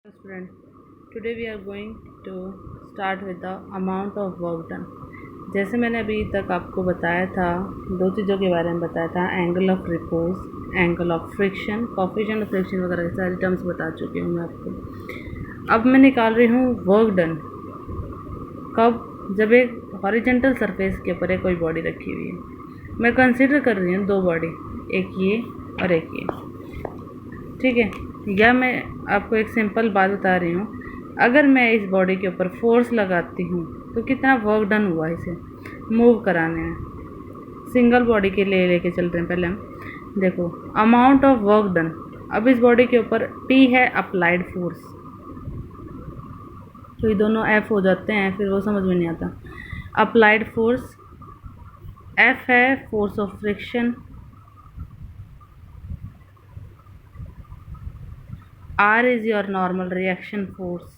Student, today we are going to start with the amount of work done. जैसे मैंने अभी तक आपको बताया था, दो चीज़ों के बारे में बताया था, angle of repose, angle of friction, coefficient of friction वगैरह के सारे टर्म्स बता चुकी हूँ मैं आपको। अब मैं निकाल रही हूँ वर्क डन। कब? जब एक हॉरिजेंटल सरफेस के ऊपर कोई बॉडी रखी हुई है। मैं कंसिडर कर रही हूँ दो बॉडी, एक ये और एक ये, ठीक है। या मैं आपको एक सिंपल बात बता रही हूँ, अगर मैं इस बॉडी के ऊपर फोर्स लगाती हूँ तो कितना वर्क डन हुआ इसे मूव कराने में। सिंगल बॉडी के लिए लेके चलते हैं पहले हम। देखो अमाउंट ऑफ वर्क डन। अब इस बॉडी के ऊपर P है अप्लाइड फोर्स, तो ये दोनों F हो जाते हैं, फिर वो समझ में नहीं आता। अप्लाइड फोर्स, F है force of friction, R is your normal reaction force.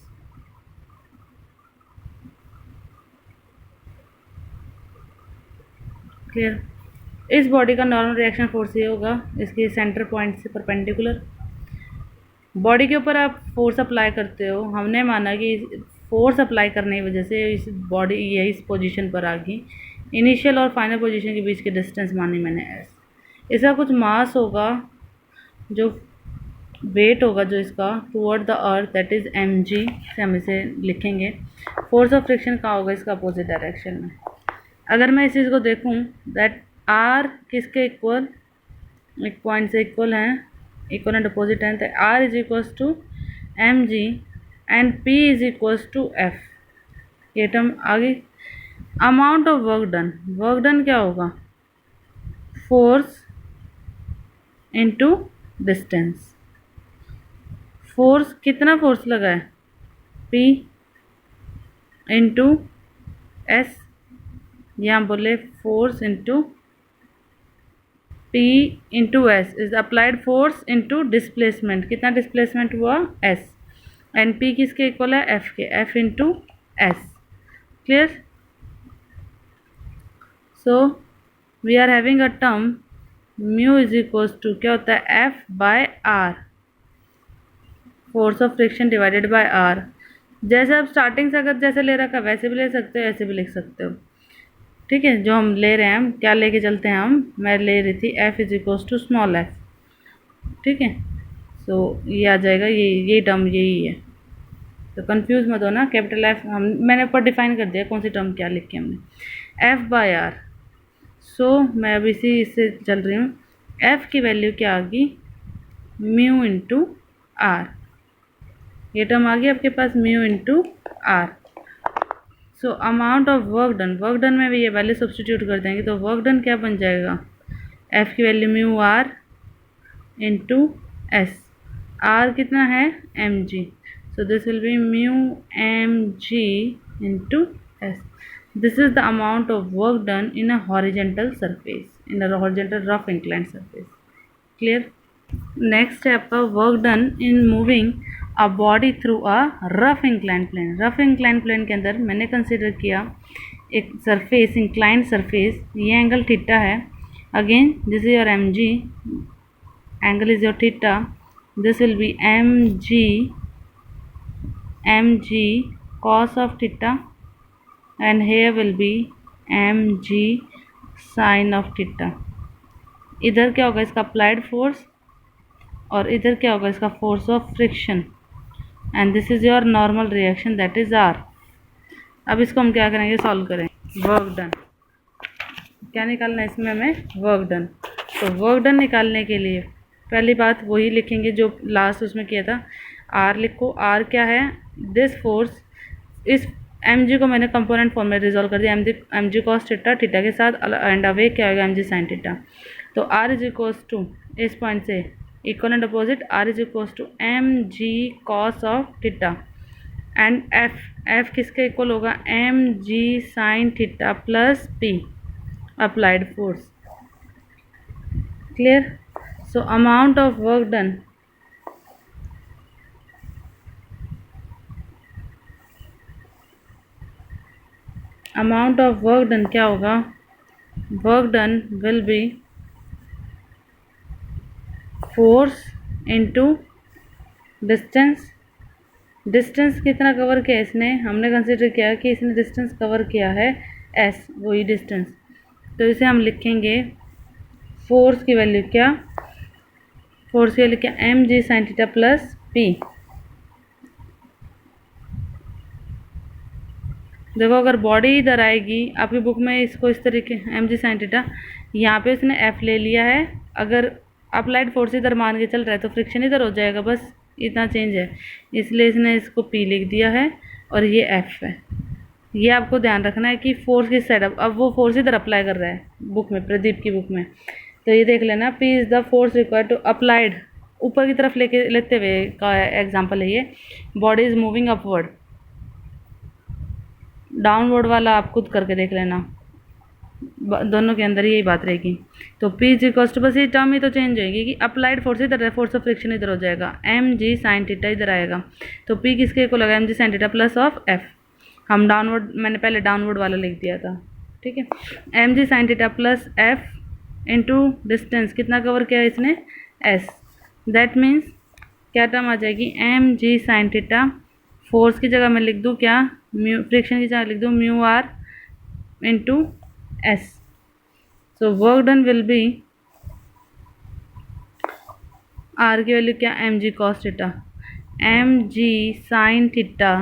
Clear? इस बॉडी का नॉर्मल रिएक्शन फोर्स ये होगा इसके सेंटर पॉइंट से परपेंडिकुलर। बॉडी के ऊपर आप फोर्स अप्लाई करते हो, हमने माना कि फोर्स अप्लाई करने की वजह से इस बॉडी ये इस पोजीशन पर आ गई। इनिशियल और फाइनल पोजीशन के बीच के डिस्टेंस मानी मैंने एस। इसका कुछ मास होगा, जो वेट होगा जो इसका toward the earth, that is mg से हम इसे लिखेंगे। फोर्स ऑफ फ्रिक्शन कहाँ होगा? इसका अपोजिट डायरेक्शन में। अगर मैं इस चीज़ को देखूँ दैट r किसके इक्वल, एक पॉइंट से इक्वल हैं, इक्वल एंड अपोजिट हैं, तो r is equals to mg and p is equals to f। ये टर्म आ गई। Amount of work done, work done क्या होगा? Force into distance. फोर्स, कितना फोर्स लगा है? P इंटू एस, या बोले force into P into S is applied force into displacement. कितना डिस्प्लेसमेंट हुआ? S। एंड P किसके इक्वल है? F के, F into S. Clear? So we are having a term mu is equals to क्या होता है? F by R, force of friction divided by R. जैसे आप स्टार्टिंग से अगर जैसे ले रखा वैसे भी ले सकते हो, ऐसे भी लिख सकते हो, ठीक है। जो हम ले रहे हैं, हम क्या लेके चलते हैं, मैं ले रही थी F is equals to small f, ठीक है। सो ये आ जाएगा, ये टर्म यही है, तो कंफ्यूज मत हो ना। कैपिटल F मैंने ऊपर डिफाइन कर दिया कौन सी टर्म क्या लिखी हमने, F बाय आर। सो मैं अब इसी इससे चल रही हूँ। F की वैल्यू क्या आ गई? Mu into R. ये टर्म आ गया आपके पास, mu into R. So amount of work done, work done में भी ये वैल्यू सब्सटीट्यूट कर देंगे, तो वर्क डन क्या बन जाएगा? एफ की value mu R into S. R कितना है? M G, so this will be mu M G into S. This is the amount of work done in a horizontal surface, in a horizontal rough inclined surface. Clear? Next है आपका work done in moving a body through a rough incline plane. Rough incline plane के अंदर मैंने consider किया एक surface, inclined surface, ये angle theta है। Again this is your M G, angle is your theta, this will be M G cos of theta, and here will be M G sine of theta. इधर क्या होगा? इसका applied force, और इधर क्या होगा? इसका force of friction, and this is your normal reaction that is R. अब इसको हम क्या करेंगे? सॉल्व करेंगे। वर्क डन क्या निकालना है इसमें हमें? Work done. तो वर्क डन निकालने के लिए पहली बात वही लिखेंगे जो लास्ट उसमें किया था, आर लिखो। आर क्या है? दिस फोर्स, इस एम जी को मैंने कंपोनेंट फॉर्म में रिजॉल्व कर दिया, M G cos theta, theta के साथ, एंड अवे क्या होगा? M G sine theta. तो आर इज इक्वल्स टू, इस पॉइंट से equal and opposite, R is equals to M G cos of theta, and F किसके इक्वल होगा? M G sine theta plus P applied force. Clear? So amount of work done, amount of work done क्या होगा? Work done will B force into distance distance कितना cover किया इसने, हमने consider किया कि इसने डिस्टेंस कवर किया है एस, वही डिस्टेंस, तो इसे हम लिखेंगे फोर्स की वैल्यू क्या, फोर्स की वैल्यू क्या, M G sine theta plus P. देखो अगर बॉडी इधर आएगी आपकी बुक में, इसको इस तरीके एम जी साइन थीटा, यहाँ पे उसने एफ ले लिया है, अगर अप्लाइड फोर्स इधर मान के चल रहा है तो फ्रिक्शन इधर हो जाएगा, बस इतना चेंज है, इसलिए इसने इसको पी लिख दिया है और ये एफ है। ये आपको ध्यान रखना है कि फोर्स किस साइड, अब वो फोर्स इधर अप्लाई कर रहा है बुक में, प्रदीप की बुक में, तो ये देख लेना, P is the force required to applied, ऊपर की तरफ लेते हुए का एग्जाम्पल है ये, body is moving upward, downward वाला आप खुद करके देख लेना, दोनों के अंदर यही बात रहेगी। तो पी इज इक्वल टू, बस ये टर्म ही तो चेंज होगी कि अप्लाइड फोर्स इधर है, फोर्स ऑफ फ्रिक्शन इधर हो जाएगा, एम जी साइन थीटा इधर आएगा, तो पी किसके को लगा, M G sine theta plus of F, हम डाउनवर्ड, मैंने पहले डाउनवर्ड वाला लिख दिया था, ठीक है, M G sine theta plus F into distance कितना कवर किया इसने, एस, दैट मीन्स क्या टर्म आ जाएगी, M G sine theta, force की जगह मैं लिख दूँ क्या, म्यू, फ्रिक्शन की जगह लिख दूँ mu R into S. So work done will be, R की वैल्यू क्या, M G cos theta, M G sine theta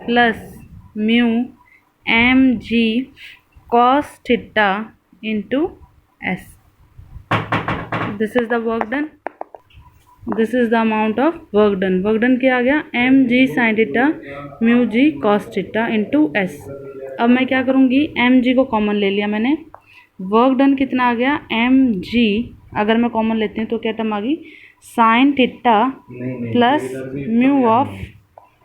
plus mu M G cos theta into S, this is the work done, this is the amount of work done. Work done क्या आ गया, M G sine theta mu G cos theta into S. अब मैं क्या करूँगी, M G को common ले लिया मैंने, वर्क डन कितना आ गया, एम जी, अगर मैं कॉमन लेती हूँ तो क्या टर्म आ गई, sign theta plus mu of